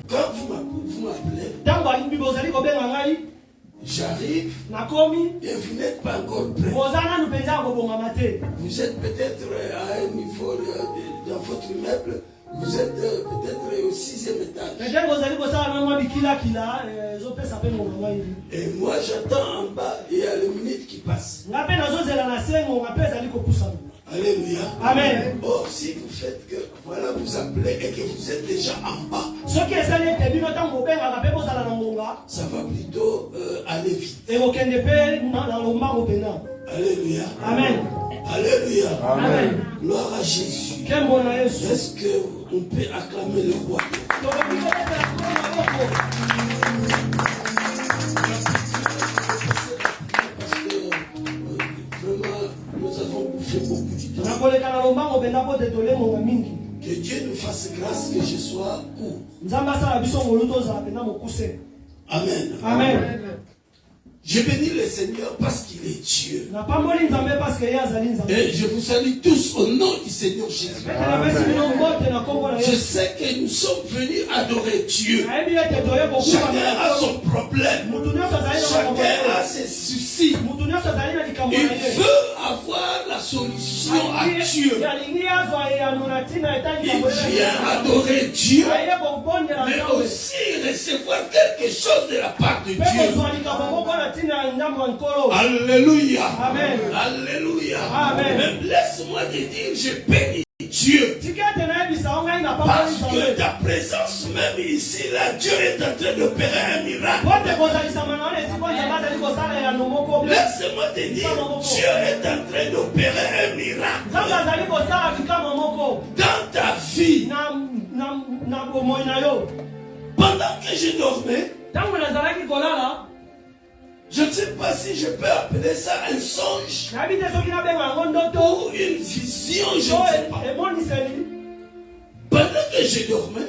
quand vous m'appelez, j'arrive et vous n'êtes pas encore prêt. Vous êtes peut-être à un niveau dans votre immeuble, vous êtes peut-être au 6e étage. Et moi j'attends en bas et il y a les minutes qui passent. Alléluia. Amen. Or, si vous faites que, voilà, vous appelez et que vous êtes déjà en bas, ça va plutôt aller vite. Alléluia. Amen. Alléluia. Amen. Gloire à Jésus. Est-ce qu'on peut acclamer le roi? Que Dieu nous fasse grâce que je sois court. Amen. Amen. Je bénis le Seigneur parce qu'il est Dieu. Et je vous salue tous au nom du Seigneur Jésus. Je sais que nous sommes venus adorer Dieu. Chacun a son problème. Chacun a ses soucis. Il veut avoir la solution à Dieu. Il vient adorer Dieu, mais aussi recevoir quelque chose de la part de Dieu. Alléluia. Amen. Alléluia. Amen. Même laisse-moi te dire, je bénis Dieu. Parce que ta présence même ici, là, Dieu est en train d'opérer un miracle. Laisse-moi te dire, Dieu est en train d'opérer un miracle dans ta vie. Pendant que je dormais, je ne sais pas si je peux appeler ça un songe ou une vision, je ne sais pas. Pendant que je dormais,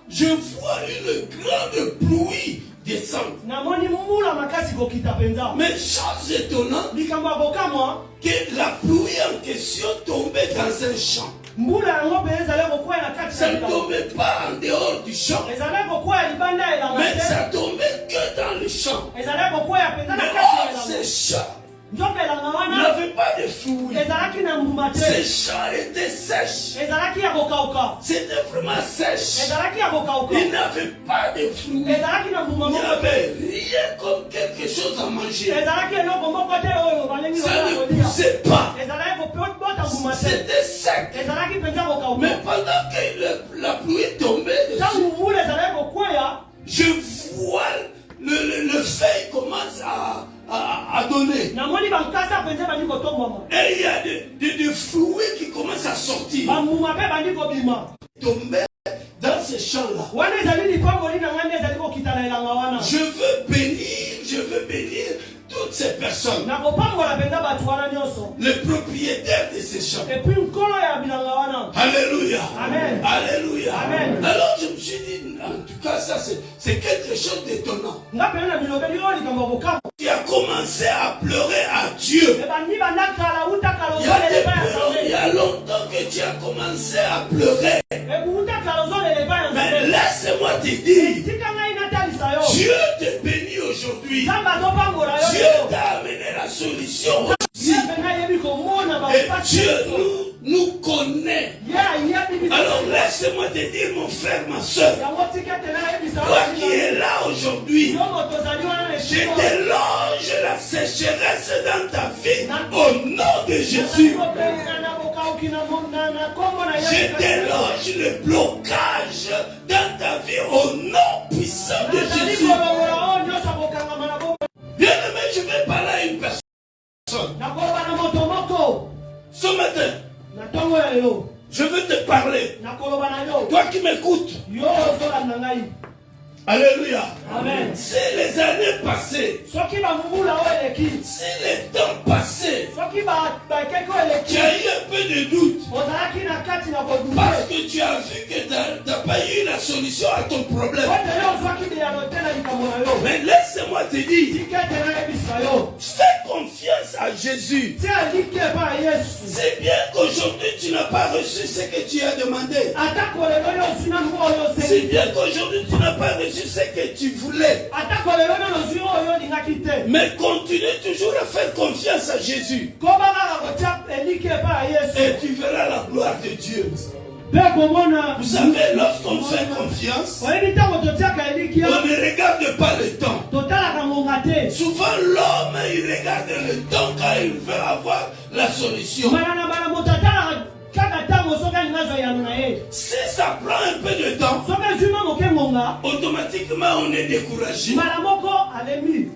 je vois une grande pluie descendre. Mais chose étonnante, que la pluie en question tombait dans un champ. Ça ne tombait pas en dehors du champ, mais ça tombait que dans le champ. Mais or, ces champs n'avaient pas de fruits. Ces champs étaient sèches. C'était vraiment sèche. Ils n'avaient pas de fruits. Il n'y avait rien comme quelque chose à manger. Ça ne poussait pas. C'était sec. Mais pendant que la pluie tombait dessus, je vois le feuille commence à donner. Et il y a des fruits qui commencent à sortir. Tomber dans ces champs-là. Je veux bénir toutes ces personnes. Les propriétaires de ces champs. Alléluia. Amen. Alléluia. Amen. Alors je me suis dit, en tout cas, ça c'est quelque chose d'étonnant. Tu as commencé à pleurer à Dieu. Il y a longtemps que tu as commencé à pleurer. Mais laisse-moi te dire, Dieu te bénit aujourd'hui. Dieu t'a amené la solution aussi. Et Dieu nous connaît. Alors laisse-moi te dire, mon frère, ma soeur, toi qui es là aujourd'hui, je déloge la sécheresse dans ta vie au nom de Jésus. Je déloge le blocage dans ta vie au nom puissant de Jésus. Bien aimé, je vais parler à une personne. Ce matin, je veux te parler. Toi qui m'écoutes. Alléluia. Amen. Si les années passées, si les temps passés, tu as eu un peu de doute, parce que tu as vu que tu n'as pas eu la solution à ton problème. Mais laisse-moi te dire, fais confiance à à Jésus. C'est bien qu'aujourd'hui tu n'as pas reçu ce que tu as demandé. C'est bien qu'aujourd'hui tu n'as pas reçu ce que tu voulais. Mais continue toujours à faire confiance à Jésus. Et tu verras la gloire de Dieu. Vous savez, lorsqu'on fait confiance, on ne regarde pas le temps. Souvent, l'homme, il regarde le temps quand il veut avoir la solution. Si ça prend un peu de temps, automatiquement on est découragé.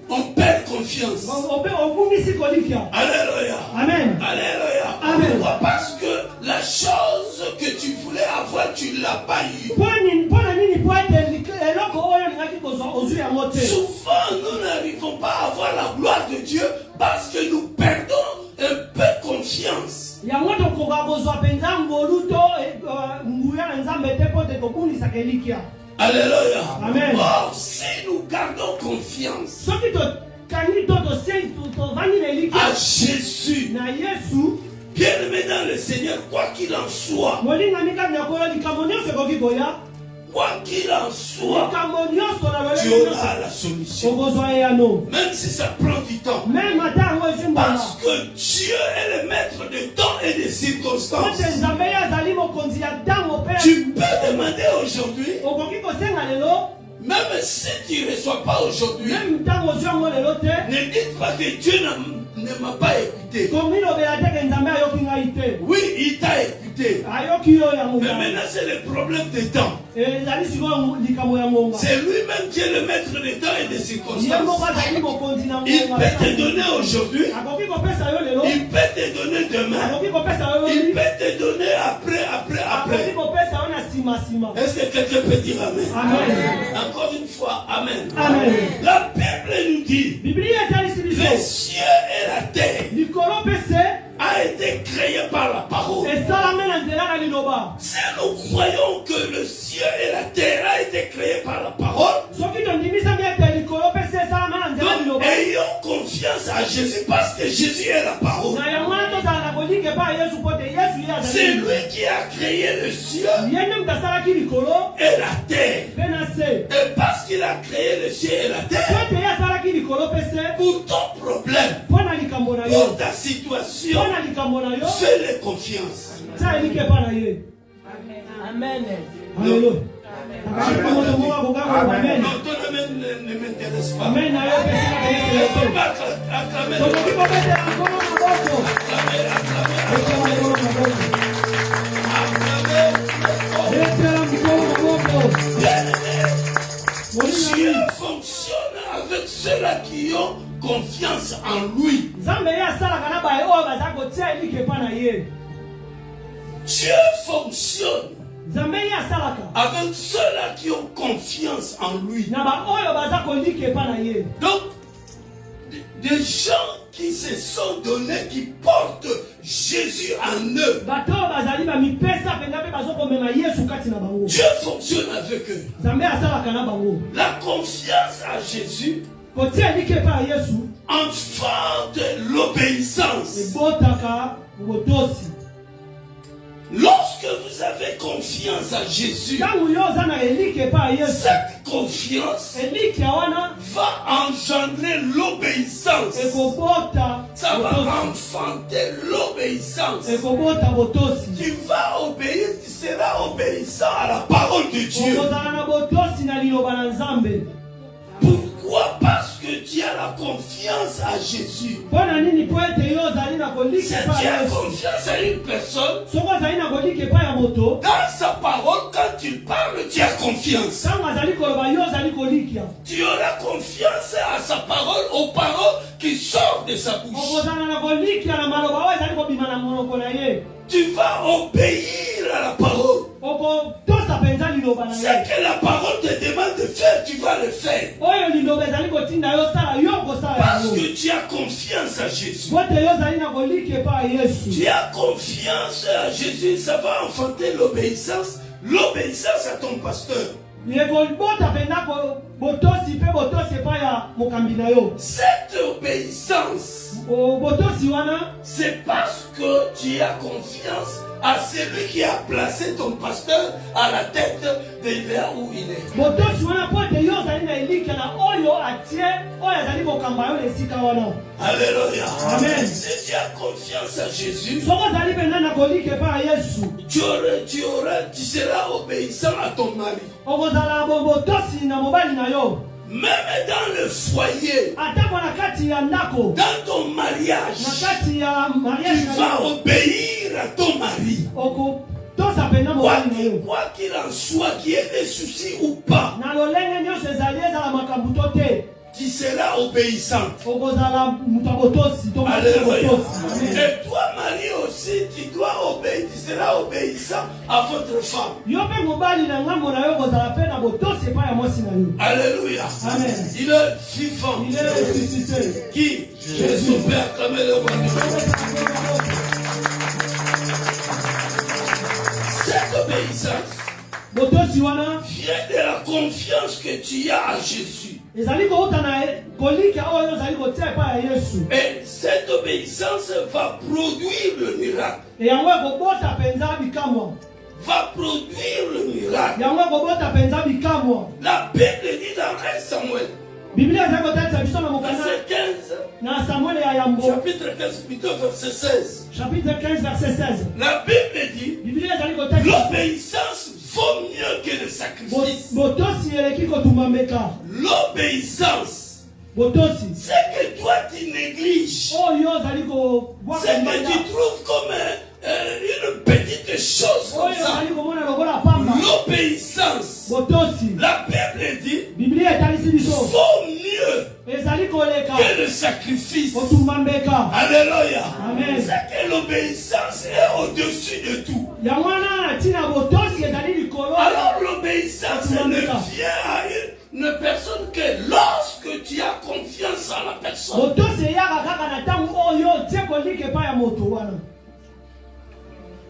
On perd confiance. Alléluia. Amen. Alléluia. Amen. Pourquoi? Parce que la chose que tu voulais avoir, tu ne l'as pas eu. Souvent, nous n'arrivons pas à avoir la gloire de Dieu parce que nous perdons un peu confiance. Alléluia. Amen. Or, si nous gardons confiance à Jésus, bien-aimé dans le Seigneur, quoi qu'il en soit, tu auras la solution. Même si ça prend du temps. Parce que Dieu est le maître de temps et de circonstances. Tu peux demander aujourd'hui, même si tu ne reçois pas aujourd'hui, ne dites pas que Dieu ne m'a pas écouté. Oui, il t'a écouté. Mais maintenant c'est le problème de temps. C'est lui-même qui est le maître des temps et des circonstances. Il peut te donner aujourd'hui. Il peut te donner demain. Il peut te donner après. Est-ce que quelqu'un peut dire Amen? Amen. Encore une fois, Amen. Amen. La Bible nous dit, les cieux et la terre a été créé par la parole. Si nous croyons que le ciel et la terre a été créé par la parole, donc ayons confiance à Jésus parce que Jésus est la parole. C'est lui qui a créé le ciel et la terre. Et parce qu'il a créé le ciel et la terre, pour ton problème, pour ta situation, fais-le confiance. Amen. Alléluia. Amen. Non, ton amen ne m'intéresse pas. Amen. Acclamez. Dieu fonctionne avec ceux-là qui ont confiance en lui. Dieu fonctionne avec ceux-là qui ont confiance en lui. Donc, des gens qui se sont donnés, qui portent Jésus en eux. Dieu fonctionne avec eux. La confiance à Jésus enfante l'obéissance. Lorsque vous avez confiance à Jésus, cette confiance va engendrer l'obéissance. Ça va enfanter l'obéissance. Tu vas obéir, tu seras obéissant à la parole de Dieu. Pourquoi? Parce que tu as la confiance à Jésus. Si tu as confiance à une personne, dans sa parole, quand tu parles, tu as confiance. Tu auras confiance à sa parole, aux paroles qui sortent de sa bouche. Tu vas obéir à la parole. Ce que la parole te demande de faire, tu vas le faire. Parce que tu as confiance à Jésus. Tu as confiance à Jésus, ça va enfanter l'obéissance. L'obéissance à ton pasteur. Cette obéissance c'est parce que tu as confiance à celui qui a placé ton pasteur à la tête de là où il est. Alléluia. Amen. Si tu as confiance à Jésus, tu seras obéissant à ton mari. Même dans le foyer, dans ton mariage, tu vas obéir à ton mari. Quoi qu'il en soit, qu'il y ait des soucis ou pas, tu seras obéissant. Alléluia. Et toi, Marie aussi, tu dois obéir, tu seras obéissant à votre femme. Alléluia. Amen. Il est vivant. Il est ressuscité. Qui? Jésus Père, comme le roi. Cette obéissance vient de la confiance que tu as à Jésus. Et cette obéissance va produire le miracle. Va produire le miracle. La Bible dit dans 1 Samuel, verset 15, chapitre 15, plutôt verset 16. Chapitre 15, verset 16. La Bible dit, l'obéissance vaut mieux que le sacrifice. L'obéissance, c'est que toi tu négliges, c'est que tu trouves comme une petite chose comme ça. L'obéissance, la Bible dit, vaut mieux que le sacrifice. Alléluia. C'est que l'obéissance est au-dessus de tout. Alors l'obéissance ne vient à une personne que lorsque tu as confiance en la personne.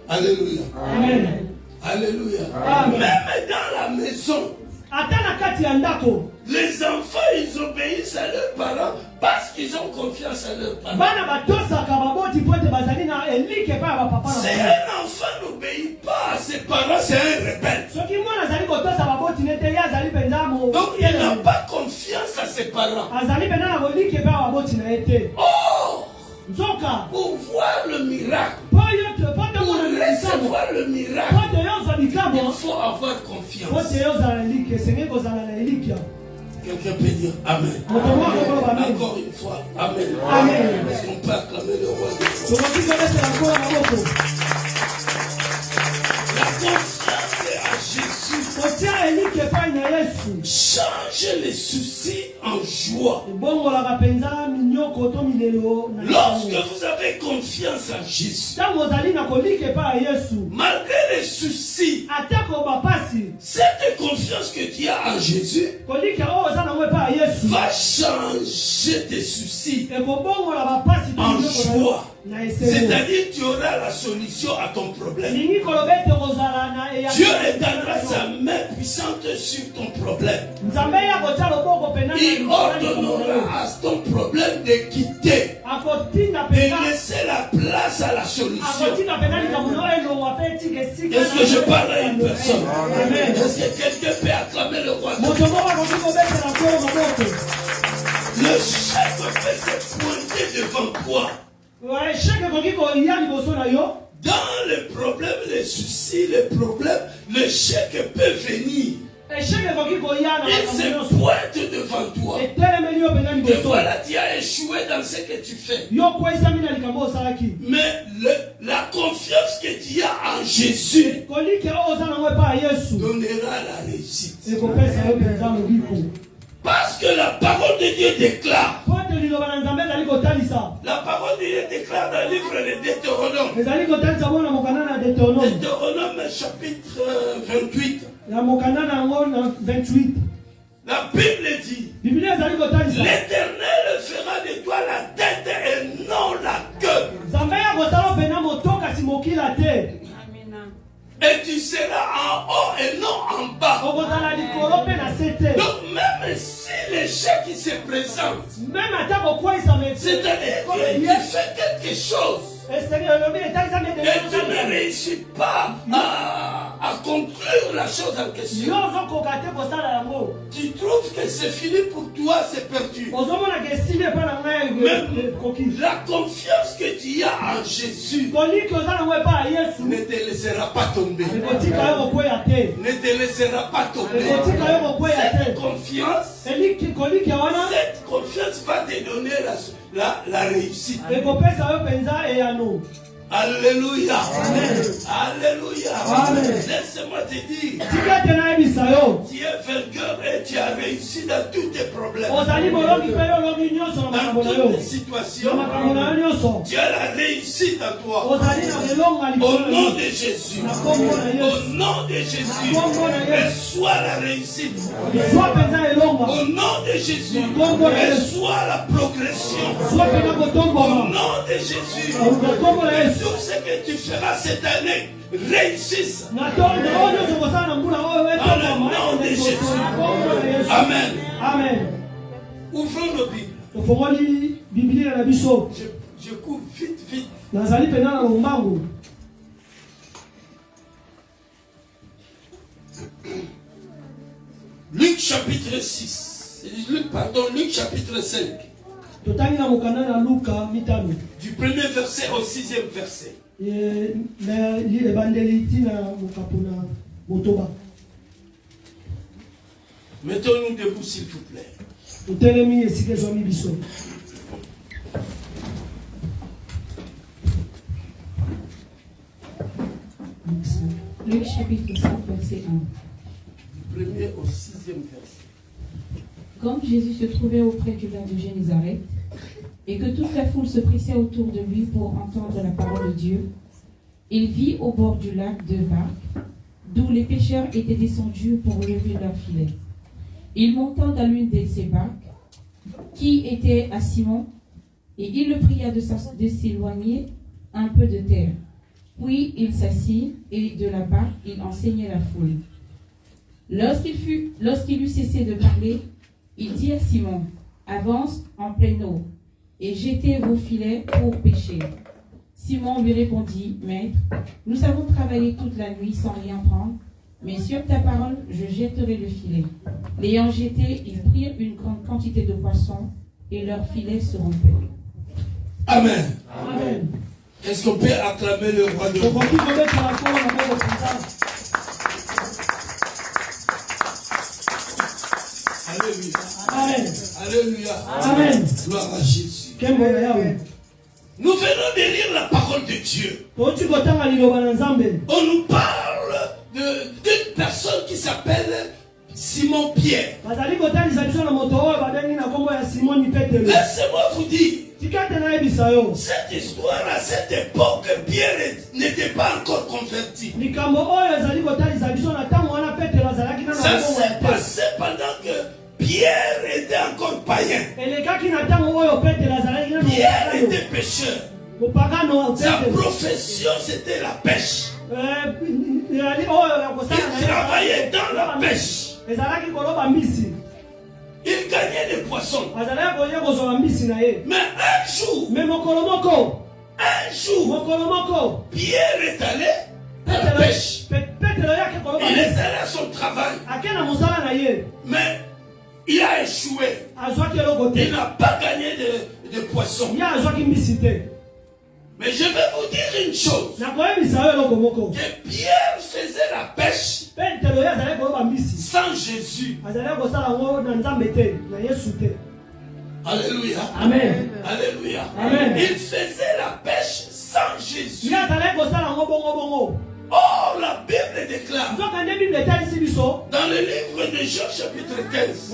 Alléluia. Amen. Alléluia. Amen. Même dans la maison, les enfants, ils obéissent à leurs parents parce qu'ils ont confiance à leurs parents. Si un enfant n'obéit pas à ses parents, c'est un rebelle. Donc il n'a pas confiance à ses parents. Oh! Pour voir le miracle, pour recevoir le miracle, il faut avoir confiance. Quelqu'un peut dire Amen. Encore une fois, Amen. Est-ce qu'on peut acclamer le roi des cieux? La confiance à Jésus change les soucis en joie. Lorsque vous avez confiance en Jésus, malgré les soucis, cette confiance que tu as en Jésus va changer tes soucis en joie. C'est-à-dire tu auras la solution à ton problème. Dieu étendra sa main puissante sur ton problème. Il ordonnera à ton problème de quitter, de laisser la place à la solution. Est-ce que je parle à une personne? Est-ce que quelqu'un peut acclamer le roi? Le chef peut se pointer devant toi. Dans les problèmes, les soucis, les problèmes, le chèque peut venir. Il se pointe devant toi. Et voilà, tu as échoué dans ce que tu fais. Mais la confiance que tu as en Jésus donnera la réussite. Parce que la parole de Dieu déclare. La parole de Dieu déclare dans le livre de Deutéronome. Deutéronome chapitre 28. La Bible dit, l'Éternel fera de toi la tête et non la queue. Et tu seras en haut et non en bas. Donc même si l'échec qui se présente, c'est-à-dire que tu fais quelque chose et tu ne réussis pas à conclure la chose en question, tu trouves que c'est fini pour toi, c'est perdu. Même la confiance que tu as en Jésus ne te laissera pas tomber. Ne te laissera pas tomber. Cette confiance va te donner la réussite. Alléluia. Amen. Alléluia. Amen. Laisse-moi te dire, tu es vainqueur et tu as réussi dans tous tes problèmes. Dans toutes les situations, tu as la réussite en toi. Au nom de Jésus. Au nom de Jésus. Reçois la réussite. Au nom de Jésus. Reçois la progression. Au nom de Jésus. Tout ce que tu feras cette année réussisse. Dans le nom de Jésus. Amen. Amen. Ouvrons nos Bibles. Je cours vite. Luc chapitre 6. Luc chapitre 5. Du premier verset au 6e verset. Mettons-nous debout s'il vous plaît. Luc chapitre 5 verset 1. Du premier au 6e verset. Comme Jésus se trouvait auprès du lac de Génézareth, et que toute la foule se pressait autour de lui pour entendre la parole de Dieu, il vit au bord du lac deux barques, d'où les pêcheurs étaient descendus pour lever leurs filets. Il monta dans l'une de ces barques, qui était à Simon, et il le pria de s'éloigner un peu de terre. Puis il s'assit, et de la barque il enseignait la foule. Lorsqu'il eut cessé de parler, il dit à Simon, « Avance en pleine eau, et jetez vos filets pour pêcher. » Simon lui répondit, « Maître, nous avons travaillé toute la nuit sans rien prendre, mais sur ta parole, je jetterai le filet. » L'ayant jeté, ils prirent une grande quantité de poissons, et leurs filets se rompaient. Amen. Amen. Est-ce qu'on peut acclamer le roi de roi? Alléluia. Amen. Alléluia. Amen. Gloire à Jésus. Nous venons de lire la parole de Dieu. On nous parle d'une personne qui s'appelle Simon Pierre. Laissez-moi vous dire, cette histoire à cette époque, Pierre n'était pas encore converti. Ça s'est passé pendant que Pierre était encore païen. Pierre était pêcheur. Sa profession c'était la pêche. Il travaillait dans la pêche. Il gagnait des poissons. Mais un jour, Pierre est allé à la pêche. Il est allé à son travail. Mais il a échoué. Il n'a pas gagné de poissons. Mais je vais vous dire une chose. Que Pierre faisait la pêche sans Jésus. Alléluia. Amen. Alléluia. Amen. Il faisait la pêche sans Jésus. Or, la Bible déclare dans le livre de Jean chapitre 15,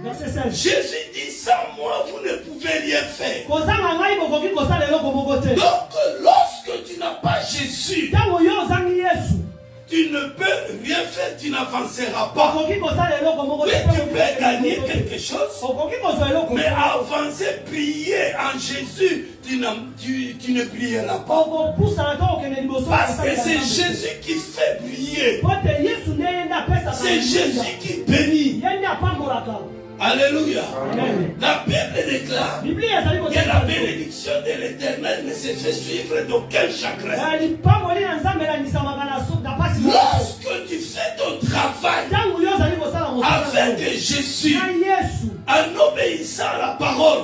verset 5, Jésus dit, sans moi vous ne pouvez rien faire. Donc lorsque tu n'as pas Jésus, tu tu ne peux rien faire, tu n'avanceras pas. Mais tu peux gagner quelque chose. Mais avancer, prier en Jésus, tu ne brilleras pas. Parce que c'est Jésus qui fait briller. C'est Jésus qui bénit. Alléluia. Amen. La Bible déclare que la bénédiction de l'Éternel ne se fait suivre d'aucun chagrin. Lorsque tu fais ton travail avec Jésus, en obéissant à la parole,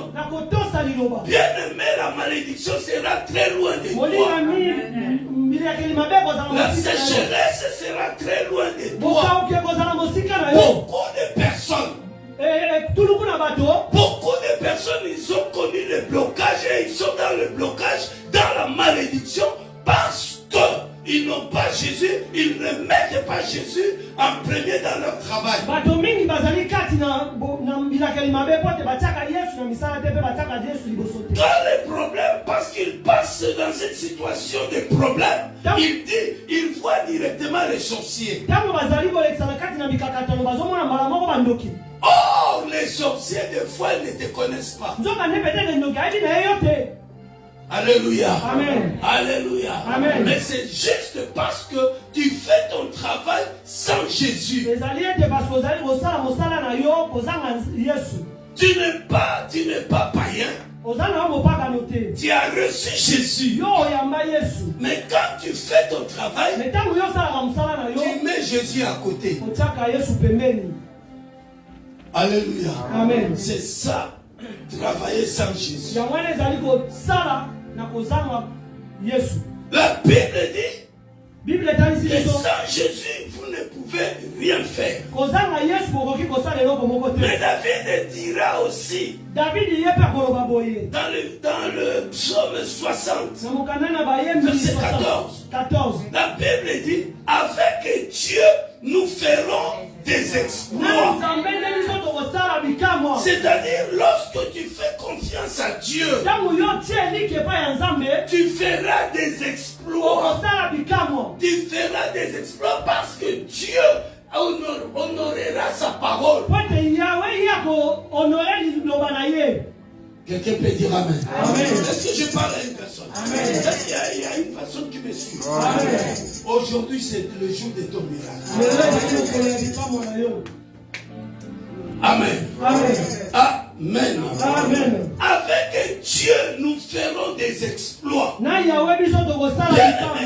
bien aimé, la malédiction sera très loin de toi. La sécheresse sera très loin de toi. Beaucoup de personnes, ils ont connu le blocage et ils sont dans le blocage, dans la malédiction, parce qu'ils n'ont pas Jésus, ils ne mettent pas Jésus en premier dans leur travail. Quand les problèmes, parce qu'ils passent dans une situation de problème, ils voient directement les sorciers. Or, les sorciers, des fois, ils ne te connaissent pas. Alléluia. Amen. Alléluia. Amen. Mais c'est juste parce que tu fais ton travail sans Jésus. Tu n'es pas païen. Tu as reçu Jésus. Mais quand tu fais ton travail, tu mets Jésus à côté. Alléluia. Amen. C'est ça, travailler sans Jésus. La Bible dit que sans Jésus, vous ne pouvez rien faire. Mais David dira aussi, dans le psaume 60, verset 14, la Bible dit, avec Dieu, nous ferons des exploits. C'est-à-dire, lorsque tu fais confiance à Dieu, tu feras des exploits. Tu feras des exploits parce que Dieu honorera sa parole. Quelqu'un peut dire Amen. Amen. Est-ce que je parle à une personne? Amen. Est-ce qu'il y a une personne qui me suit? Amen. Aujourd'hui, c'est le jour de ton miracle. Amen. Amen. Amen. Amen. Avec Dieu, nous ferons des exploits. Bien aimé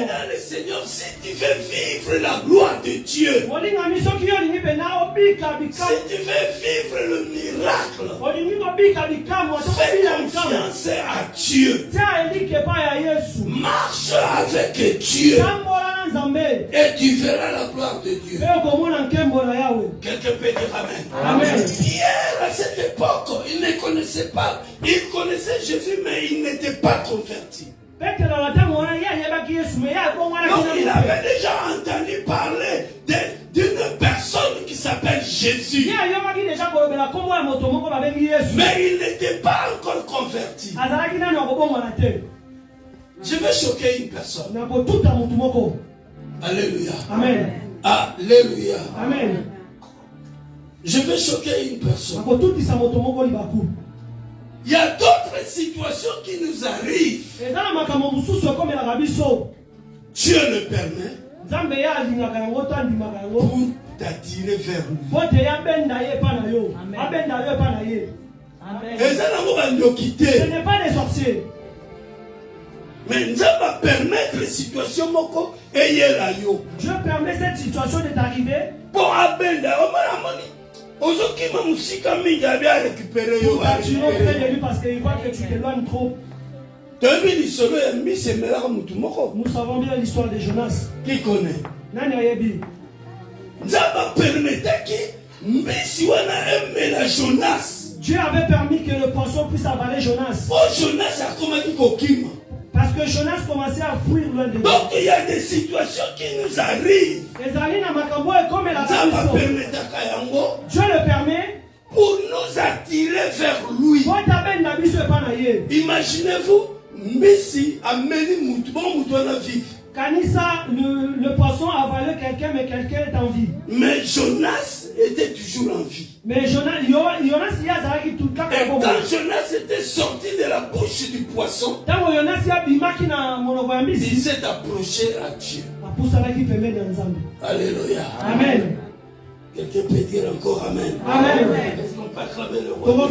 dans le Seigneur, si tu veux vivre la gloire de Dieu, si tu veux vivre le miracle, fais confiance à Dieu. Marche avec Dieu. Et tu verras la gloire de Dieu. Quelqu'un peut dire Amen. Amen. Pierre, à cette époque, il ne connaissait pas. Il connaissait Jésus, mais il n'était pas converti. Donc il avait déjà entendu parler d'une personne qui s'appelle Jésus. Mais il n'était pas encore converti. Je vais choquer une personne. Alléluia. Amen. Alléluia. Amen. Je vais choquer une personne. Il y a d'autres situations qui nous arrivent. Dieu le permet pour t'attirer vers lui. Ce n'est pas des sorciers. Mais Dieu va permettre la situation moko eyela yo. Dieu permet cette situation de t'arriver. Pour abenda omaramoni. Ozoki mamusika minga bien récupérer yo. Tu vas près de lui parce qu'il voit que tu t'éloignes trop. Nous savons bien l'histoire de Jonas. Qui connaît? Nani ayebi. Dieu va permettre que mbisi wana emela Jonas. Dieu avait permis que le poisson puisse avaler Jonas. Oh, Jonas a commencé kokima. Parce que Jonas commençait à fuir loin de Dieu. Donc il y a des situations qui nous arrivent. Dieu le permet pour nous attirer vers lui. Imaginez-vous, Messi a mené Moutouana vivre. Kanisa, le poisson a avalé quelqu'un, mais quelqu'un est en vie. Mais Jonas était toujours en vie. Mais Jonas, et quand Jonas était sorti de la bouche du poisson, il s'est approché à Dieu. Alléluia. Amen. Quelqu'un peut dire encore Amen. Amen. Est-ce qu'on peut acclamer le roi?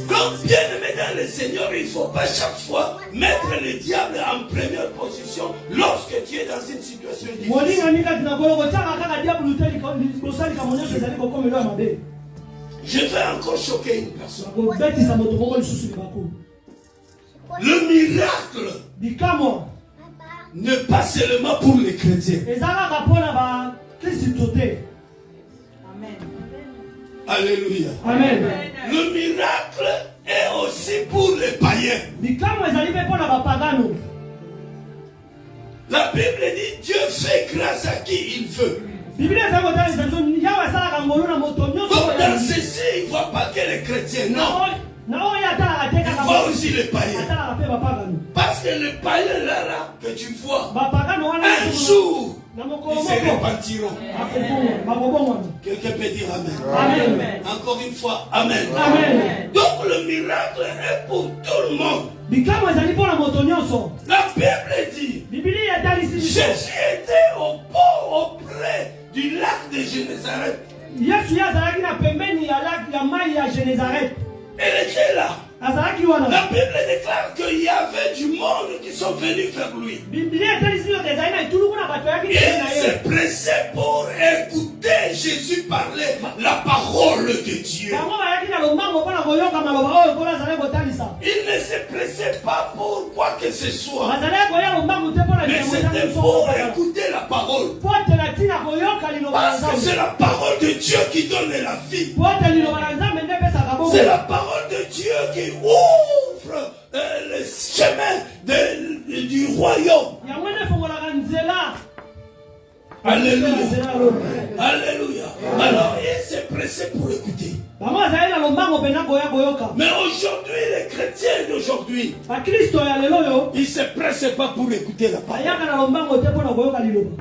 Donc, bien aimé dans le Seigneur, il ne faut pas chaque fois mettre le diable en première position lorsque tu es dans une situation difficile. Je vais encore choquer une personne. Le miracle n'est pas seulement pour les chrétiens. Alléluia. Amen. Le miracle est aussi pour les païens. La Bible dit Dieu fait grâce à qui il veut. Donc dans ceci, il ne voit pas que les chrétiens, non. Il voit aussi les païens. Parce que les païens là que tu vois, un jour, ils se repentiront. Quelqu'un peut dire Amen. Amen. Encore une fois, Amen. Amen. Donc le miracle est pour tout le monde. La Bible dit Jésus était au port auprès du lac de Génézareth. Elle était là. La Bible déclare qu'il y avait du monde qui sont venus vers lui. Il s'est pressé pour écouter Jésus parler la parole de Dieu. Il ne se pressait pas pour quoi que ce soit. Mais c'était pour écouter la parole. Parce que c'est la parole de Dieu qui donne la vie. C'est la parole de Dieu qui ouvre le chemin du royaume. Alléluia. Alléluia. Alors il s'est pressé pour écouter. Mais aujourd'hui, les chrétiens d'aujourd'hui, ils ne se pressent pas pour écouter la parole.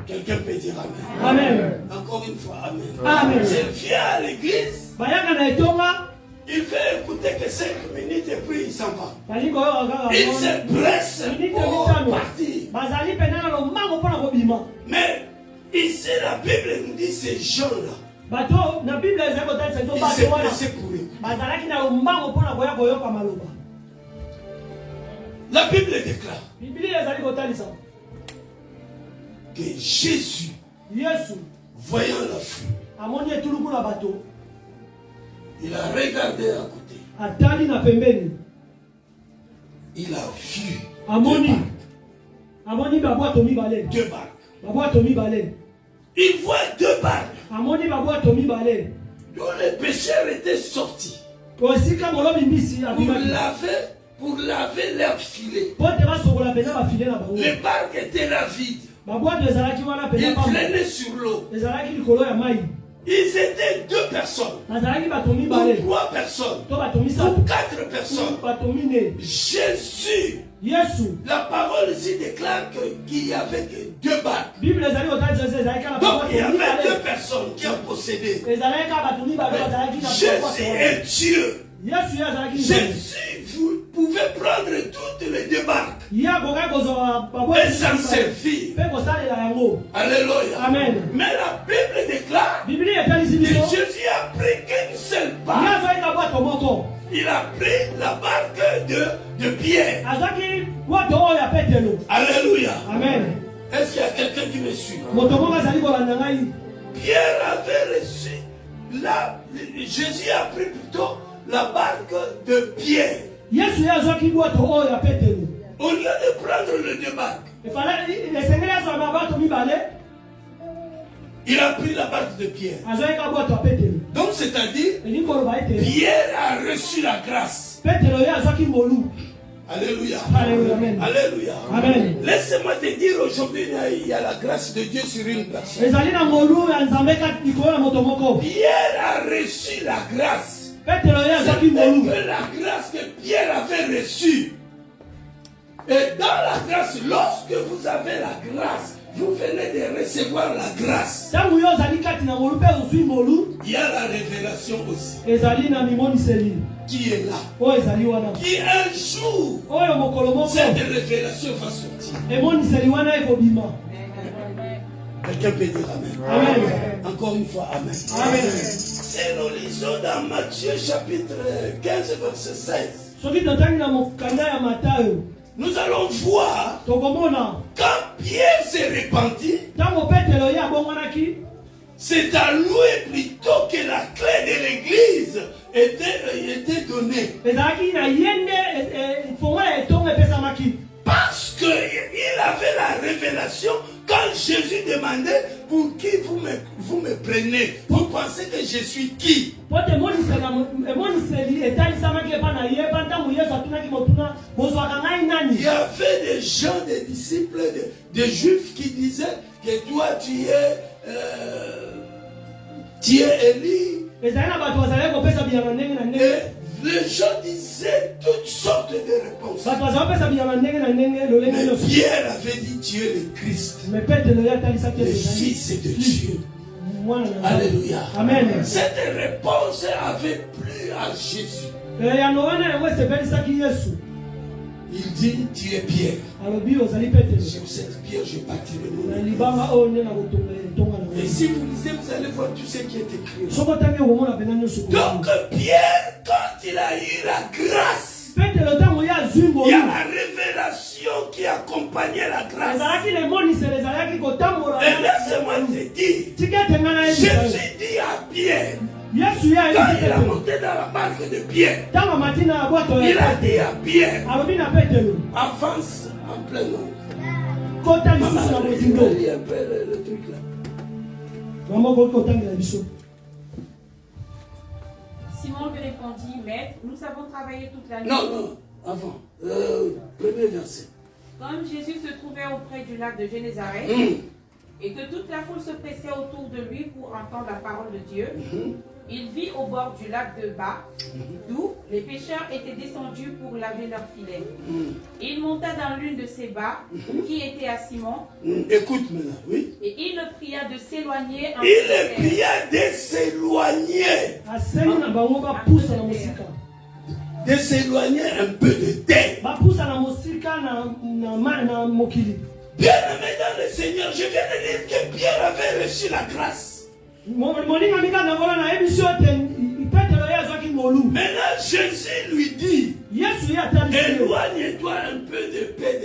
Quelqu'un peut dire Amen. Amen. Encore une fois, Amen. Amen. Je viens à l'église. Il fait écouter que 5 minutes et puis il s'en va. Il se presse pour partir. Mais ici, la Bible nous dit ces gens-là. Ils se pressaient pour écouter. La Bible déclare que Jésus, voyant la foule, il a regardé à côté. Il a vu deux barques. Il voit deux barques. Dont les pécheurs étaient sortis pour laver leurs filets. Les barques étaient là vides. Ils traînaient sur l'eau. Ils étaient 2 personnes, ou 3 personnes, ou 4 personnes. Jésus, la parole ici déclare qu'il n'y avait que 2 barques. Donc il y avait 2 personnes qui ont possédé. Jésus est Dieu. Jésus, vous pouvez prendre toutes les 2 barques et s'en servir. Alléluia. Amen. Mais la Bible déclare que Jésus a pris qu'une seule barque. Il a pris la barque de Pierre. Alléluia. Amen. Est-ce qu'il y a quelqu'un qui me suit? Pierre avait reçu Jésus a pris plutôt la barque de Pierre. Au lieu de prendre les 2 barques, il a pris la barque de Pierre. Donc c'est-à-dire, Pierre a reçu la grâce. Alléluia. Alléluia. Amen. Laisse-moi te dire aujourd'hui, il y a la grâce de Dieu sur une personne. Pierre a reçu la grâce. C'était la grâce que Pierre avait reçue. Et dans la grâce, lorsque vous avez la grâce, vous venez de recevoir la grâce. Il y a la révélation aussi. Qui est là? Qui un jour, cette révélation va sortir. Quelqu'un peut dire Amen. Amen. Encore une fois, Amen. Amen. Si nous lisons dans Matthieu chapitre 15, verset 16. Nous allons voir quand Pierre s'est repenti, c'est à lui plutôt que la clé de l'église était donnée. Parce qu'il avait la révélation quand Jésus demandait pour qui vous me prenez. Vous pensez que je suis qui? Il y avait des gens, des disciples, des juifs qui disaient que toi tu es Élie. Et les gens disaient toutes sortes de réponses. Mais Pierre avait dit tu es le Christ, le Fils de Dieu. Alléluia. Amen. Cette réponse avait plu à Jésus. Il dit tu es Pierre. Sur cette pierre je bâtirai mon église. Et si vous lisez, vous allez voir tout ce qui est écrit. Donc Pierre, quand il a eu la grâce, il y a la révélation qui accompagnait la grâce. Et laisse-moi te dire, Jésus dit à Pierre, quand il a monté dans la barque de Pierre, il a dit à Pierre, avance en plein eau. Maman, lis un peu le truc là. Simon lui répondit, Maître, nous avons travaillé toute la nuit. Non, avant. Premier verset. Comme Jésus se trouvait auprès du lac de Génézareth, et que toute la foule se pressait autour de lui pour entendre la parole de Dieu, il vit au bord du lac de Bas, d'où les pêcheurs étaient descendus pour laver leurs filets. Il monta dans l'une de ces barques qui était à Simon. Écoute maintenant, oui. Et il le pria de s'éloigner un peu. Il le pria de s'éloigner. De s'éloigner un peu de terre. Bien aimé dans le Seigneur, je viens de dire que Pierre avait reçu la grâce. Maintenant Jésus lui dit, éloigne-toi un peu de paix,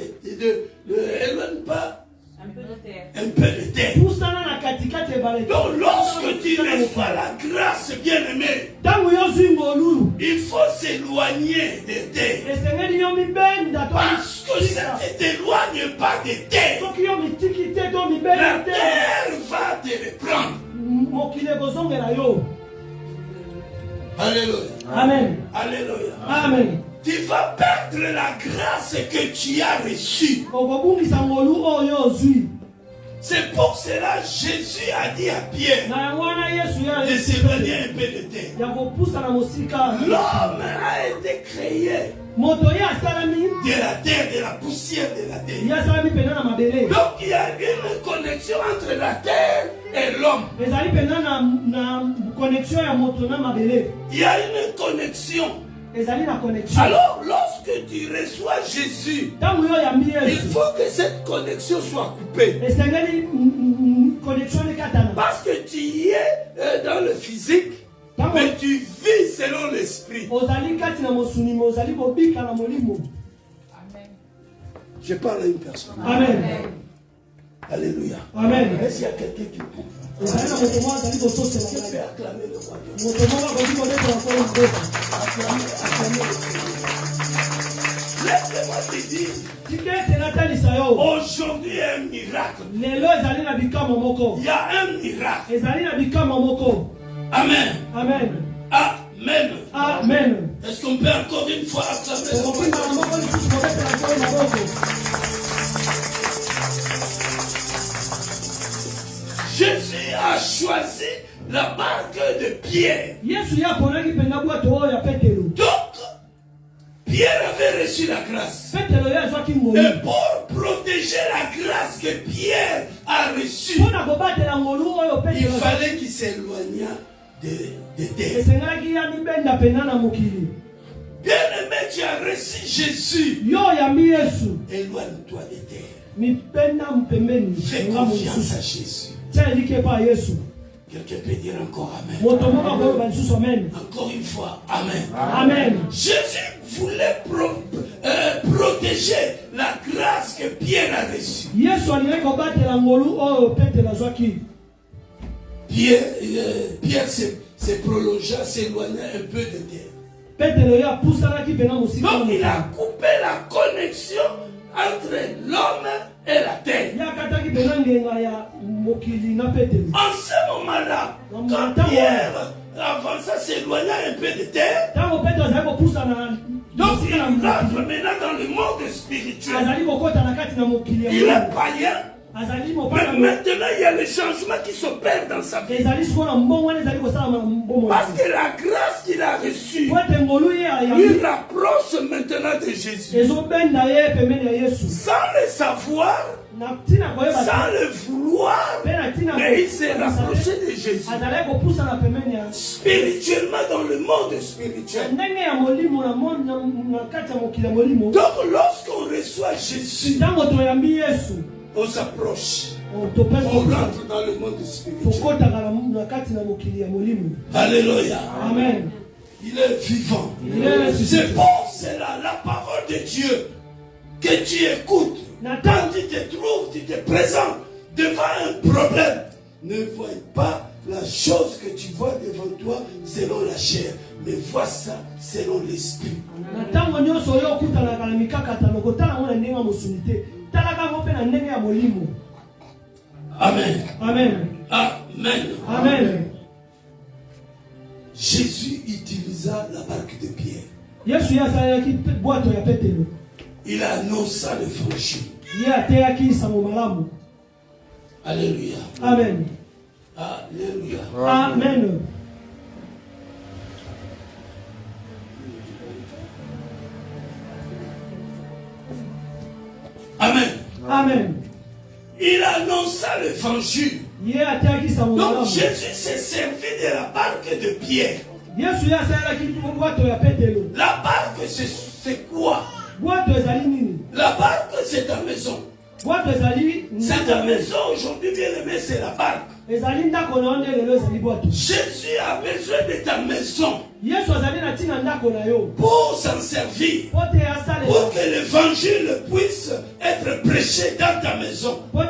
éloigne pas un peu de terre. Donc lorsque tu reçois la grâce, bien aimé, il faut s'éloigner de terre. Parce que ça ne t'éloigne pas de terre. La terre va te reprendre. Alléluia. Amen. Alléluia. Amen. Tu vas perdre la grâce que tu as reçue. C'est pour cela que Jésus a dit à Pierre de s'éloigner un peu de terre. L'homme a été créé de la terre, de la poussière de la terre. Donc il y a une connexion entre la terre et l'homme. Il y a une connexion. Alors, lorsque tu reçois Jésus, il faut que cette connexion soit coupée. Parce que tu es dans le physique, mais tu vis selon l'esprit. Je parle à une personne. Amen. Alléluia. Amen. Est-ce qu'il y a quelqu'un qui comprend? Je vais acclamer le roi de Dieu. Laisse-moi te dire, aujourd'hui il y a un miracle. Il y a un miracle. Amen. Amen. Amen. Amen. Est-ce qu'on peut encore une fois acclamer le roi de Dieu? Jésus a choisi la barque de Pierre. Donc, Pierre avait reçu la grâce. Et pour protéger la grâce que Pierre a reçue, il fallait qu'il s'éloignât de terre. Bien-aimé, tu as reçu Jésus. Éloigne-toi de terre. Fais confiance à Jésus. Quelqu'un peut dire encore Amen. Encore une fois, Amen. Jésus voulait protéger la grâce que Pierre a reçue. Pierre s'est prolongé, s'éloigna un peu de terre. Donc il a coupé la connexion entre l'homme et la terre. En ce moment-là, quand Pierre avança, s'éloigna un peu de terre, donc il rentre maintenant dans le monde spirituel. Il est païen. Mais maintenant, il y a le changement qui s'opère dans sa vie. Parce que la grâce qu'il a reçue lui rapproche maintenant de Jésus. Sans le savoir, sans le vouloir, mais il s'est rapproché de Jésus. Spirituellement, dans le monde spirituel. Donc, lorsqu'on reçoit Jésus, on s'approche. On rentre dans le monde spirituel. Alléluia. Amen. Il est vivant. C'est bon, c'est la parole de Dieu que tu écoutes. Quand tu te trouves, tu te présentes devant un problème. Ne vois pas la chose que tu vois devant toi selon la chair, mais vois ça selon l'esprit. Amen. Amen. Amen. Amen. Jésus utilisa la barque de Pierre. Il annonça l'évangile. Alléluia. Amen. Alléluia. Amen. Amen. Amen. Il annonça l'évangile. Donc Jésus s'est servi de la barque de Pierre. La barque c'est quoi? La barque c'est ta maison. C'est ta maison aujourd'hui, bien aimé, c'est la barque. Jésus a besoin de ta maison pour s'en servir, pour que l'évangile puisse être prêché dans ta maison, pour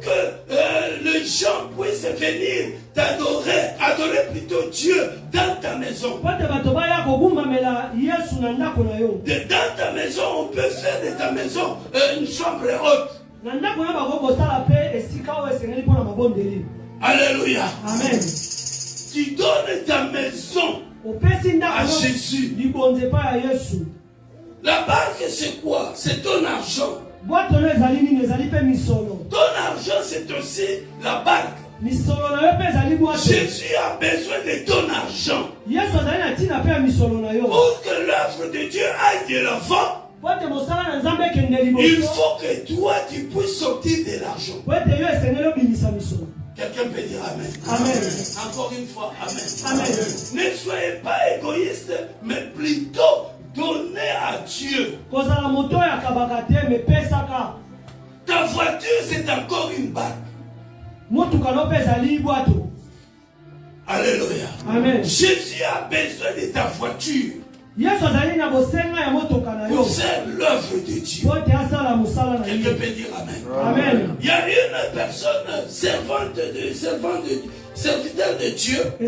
que les gens puissent venir t'adorer, adorer plutôt Dieu dans ta maison. Dans ta maison, on peut faire de ta maison une chambre haute. Alléluia. Amen. Tu donnes ta maison à Jésus. La barque c'est quoi? C'est ton argent. Ton argent c'est aussi la barque. Jésus a besoin de ton argent pour que l'œuvre de Dieu aille de l'avant. Il faut que toi tu puisses sortir de l'argent. Quelqu'un peut dire Amen. Amen. Encore une fois, Amen. Amen. Ne soyez pas égoïste, mais plutôt donnez à Dieu. Ta voiture, c'est encore une barque. Alléluia. Amen. Jésus a besoin de ta voiture pour faire l'œuvre de Dieu. Quelqu'un peut dire Amen. Amen. Il y a une personne serviteur de Dieu qui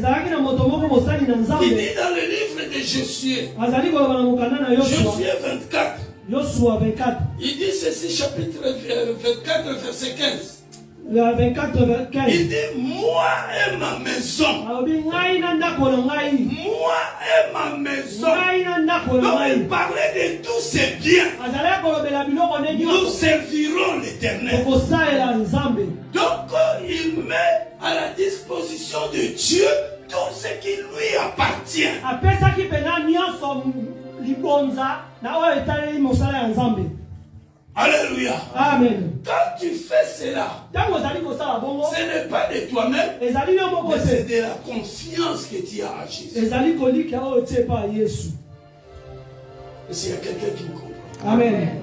dit dans le livre de Josué, Josué 24, il dit ceci, chapitre 24, verset 15. Il dit, moi et ma maison. Moi et ma maison. Donc il parlait de tous ses biens. Nous servirons l'Éternel. Donc Donc, il met à la disposition de Dieu tout ce qui lui appartient. Alléluia. Amen. Quand tu fais cela, ce n'est pas de toi-même, mais c'est de la confiance que tu as à Jésus. Est-ce qu'il y a quelqu'un qui me comprend? Amen.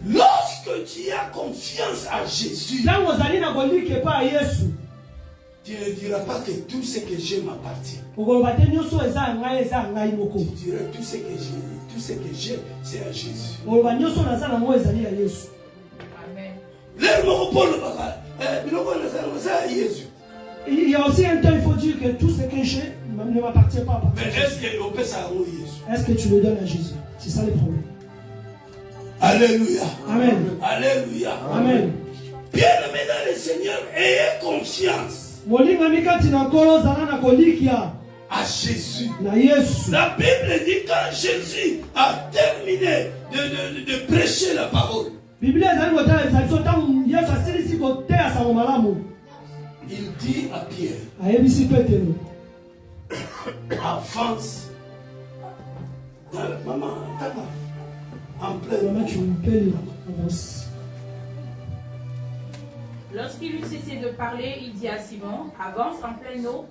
Lorsque tu as confiance à Jésus, tu ne diras pas que tout ce que j'ai m'appartient. Tu diras tout ce que j'ai, c'est à Jésus. Il y a aussi un temps, il faut dire que tout ce que j'ai ne m'appartient pas. Mais est-ce que tu le donnes à Jésus? C'est ça le problème. Alléluia. Amen. Alléluia. Amen. Bien-aimé dans le Seigneur, ayez confiance à Jésus. La Bible dit quand Jésus a terminé de prêcher la parole, il dit à Pierre, avance dans la maman, en pleine. Lorsqu'il eut cessé de parler, il dit à Simon, avance en pleine eau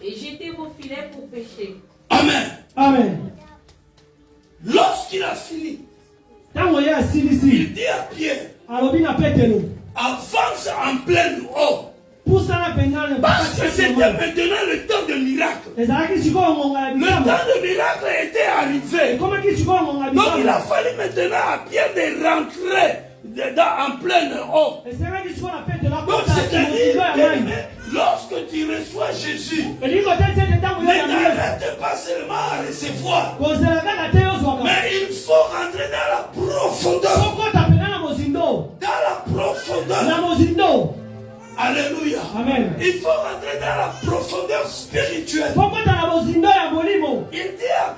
et jetez vos filets pour pêcher. Amen. Amen. Lorsqu'il a fini, il dit à Pierre, avance en pleine eau. Parce que c'était maintenant le temps de miracle. Le temps de miracle était arrivé. Donc il a fallu maintenant à Pierre de rentrer en pleine eau. Donc c'est-à-dire, lorsque tu reçois Jésus, n'arrête pas seulement à recevoir, mais il faut rentrer dans la profondeur. Dans la profondeur. Alléluia. Amen. Il faut rentrer dans la profondeur spirituelle. Il dit à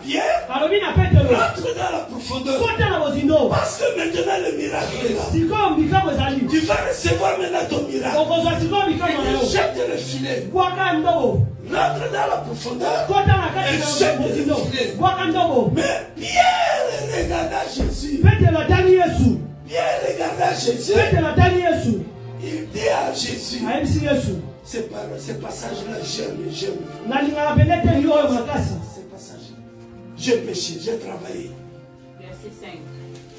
Pierre, rentre dans la profondeur. Parce que maintenant le miracle est là. Tu vas recevoir maintenant ton miracle. Il jette le filet. Rentre dans la profondeur et jette le filet. Mais Pierre regarda Jésus. Pierre regarda Jésus. Il dit à Jésus, ce passage-là, j'aime. Ce passage-là. J'ai péché, j'ai travaillé. Verset 5.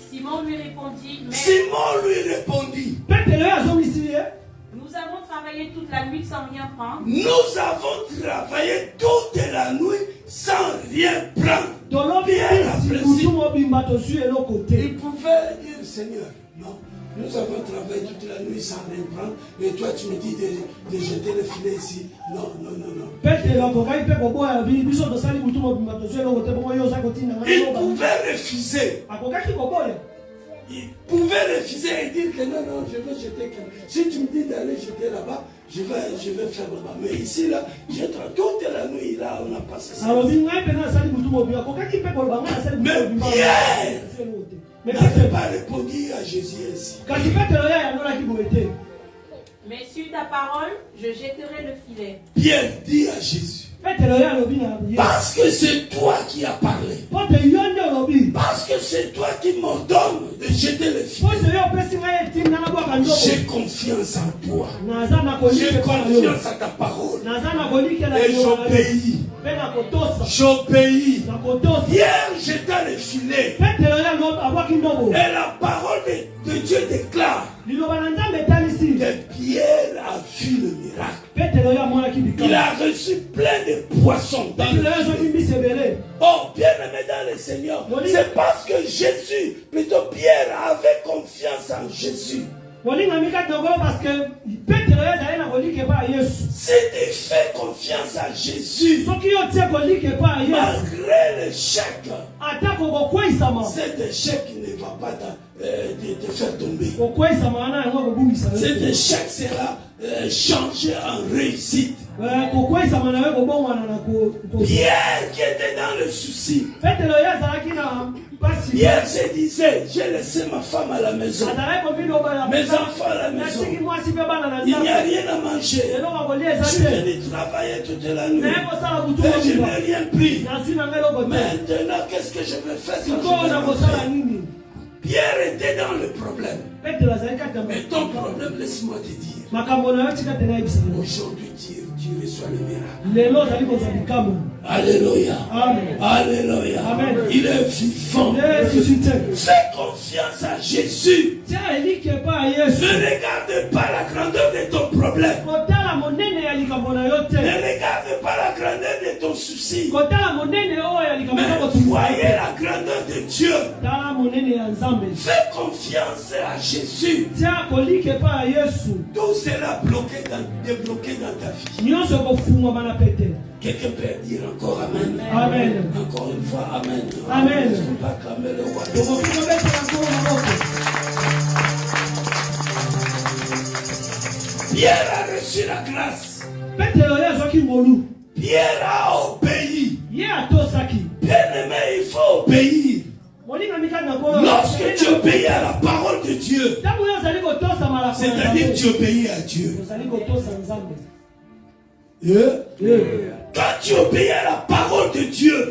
Simon lui répondit, nous avons travaillé toute la nuit sans rien prendre. Pierre apprécie. Il pouvait dire, Seigneur, non. Nous avons travaillé toute la nuit sans rien prendre. Et toi, tu me dis de jeter le filet ici. Non. Il pouvait refuser. Il pouvait refuser et dire que non, je vais jeter. Si tu me dis d'aller jeter là-bas, je vais faire là-bas. Mais ici, là, j'ai travaillé toute la nuit. Là, on a passé ça. Mais Pierre n'avait pas répondu à Jésus ainsi. Mais sur ta parole, je jetterai le filet. Pierre dit à Jésus, parce que c'est toi qui as parlé. Parce que c'est toi qui m'ordonnes de jeter le filet. J'ai confiance en toi. J'ai confiance à ta parole. Et j'obéis. Pierre jeta le filet. Et la parole de Dieu déclare que Pierre a vu le miracle. Il a reçu plein de poissons dans le filet. Oh, bien-aimé dans le Seigneur, c'est parce que Jésus, plutôt Pierre, avait confiance en Jésus. Si tu fais confiance à Jésus, malgré l'échec, cet échec ne va pas te faire tomber. Cet échec sera changé en réussite. Pierre qui était dans le souci. Pierre se disait, j'ai laissé ma femme à la maison, mes enfants à la maison, il n'y a rien à manger, je suis venu travailler toute la nuit, et je n'ai rien pris. Maintenant, qu'est-ce que je vais faire quand je vais rentrer? Pierre était dans le problème. Mais ton problème, laisse-moi te dire, aujourd'hui tu reçois le miracle. Alléluia. Amen. Alléluia. Amen. Il est vivant. Fais confiance à Jésus. Ne regarde pas la grandeur de ton problème. Ne regarde pas la grandeur de ton souci. Mais voyez la grandeur de Dieu. Fais confiance à Jésus. Tout sera débloqué dans ta vie. Quelqu'un peut dire encore Amen. Amen. Encore une fois Amen. Amen. Est-ce qu'on peut acclamer le roi? Pierre a reçu la grâce. Pierre a obéi. Bien-aimé, il faut obéir. Lorsque tu obéis à la parole de Dieu, c'est-à-dire que tu obéis à Dieu. Quand tu obéis à la parole de Dieu,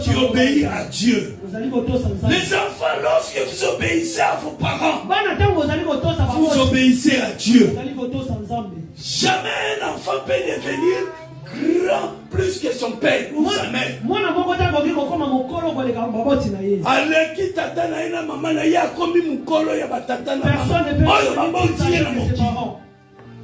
tu obéis à Dieu. Les enfants, lorsque vous obéissez à vos parents, vous obéissez à Dieu. Jamais un enfant peut devenir grand plus que son père ou sa mère. Aleki tata na ina mama na ya komi mukolo ya batata na mama. Oyo mama utie na mokolo.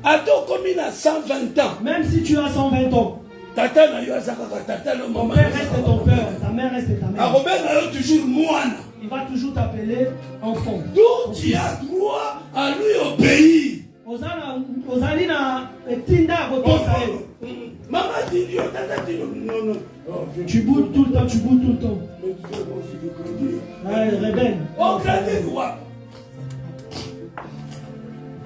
Attends comme il a 120 ans. Même si tu as 120 ans. Tata na yo azaka tata no Ton mama. père reste ton père, ta mère reste ta mère. A Robert na yo toujours moine. Il va toujours t'appeler enfant. Donc tu as droit à lui obéir. Ozali na tinda kotosa ye. Maman dit yo tata dit non. Tu boudes tout le temps, tu boudes tout le temps. Rebelle. Oh, grandez quoi?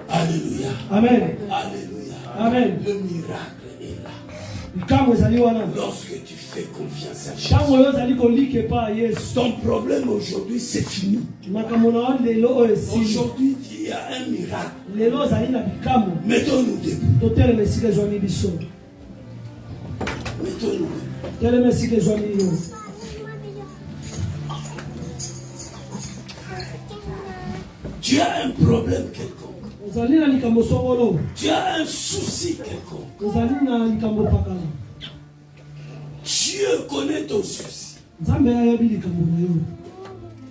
Alléluia. Amen. Alléluia. Amen. Le miracle est là. Lorsque tu fais confiance à Jésus, ton problème aujourd'hui c'est fini. Aujourd'hui il y a un miracle. Mettons-nous debout. Mettons-nous debout. Tu as un problème quelconque. Tu as un souci quelconque. Dieu connaît ton souci.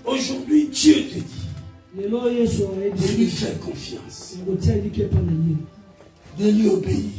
Aujourd'hui, Dieu te dit de lui faire confiance, de lui obéir.